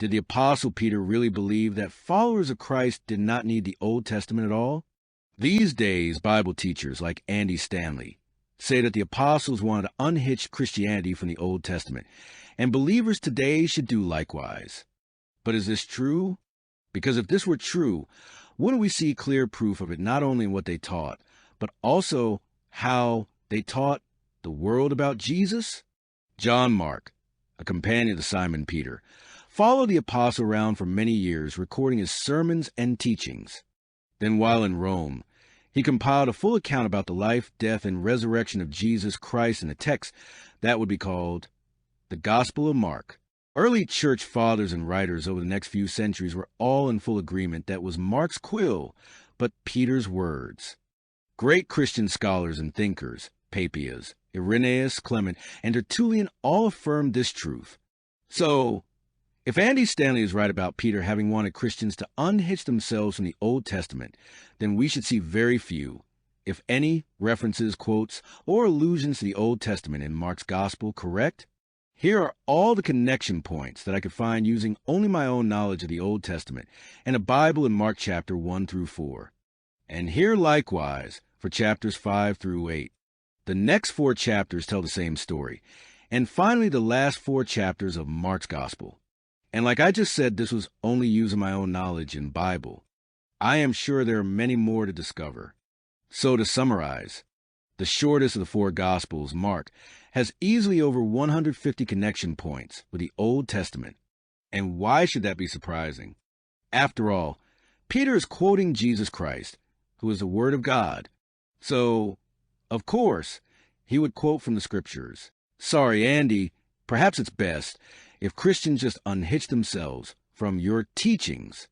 Did the Apostle Peter really believe that followers of Christ did not need the Old Testament at all? These days, Bible teachers like Andy Stanley say that the apostles wanted to unhitch Christianity from the Old Testament, and believers today should do likewise. But is this true? Because if this were true, wouldn't we see clear proof of it not only in what they taught, but also how they taught the world about Jesus? John Mark, a companion to Simon Peter, followed the apostle around for many years, recording his sermons and teachings. Then while in Rome, he compiled a full account about the life, death, and resurrection of Jesus Christ in a text that would be called the Gospel of Mark. Early church fathers and writers over the next few centuries were all in full agreement that was Mark's quill, but Peter's words. Great Christian scholars and thinkers, Papias, Irenaeus, Clement, and Tertullian all affirmed this truth. So, if Andy Stanley is right about Peter having wanted Christians to unhitch themselves from the Old Testament, then we should see very few, if any, references, quotes, or allusions to the Old Testament in Mark's Gospel, correct? Here are all the connection points that I could find using only my own knowledge of the Old Testament and a Bible in Mark chapter 1 through 4. And here likewise for chapters 5 through 8. The next 4 chapters tell the same story. And finally, the last 4 chapters of Mark's Gospel. And like I just said, this was only using my own knowledge in Bible. I am sure there are many more to discover. So to summarize, the shortest of the 4 Gospels, Mark, has easily over 150 connection points with the Old Testament. And why should that be surprising? After all, Peter is quoting Jesus Christ, who is the Word of God. So, of course, he would quote from the Scriptures. Sorry, Andy, perhaps it's best if Christians just unhitch themselves from your teachings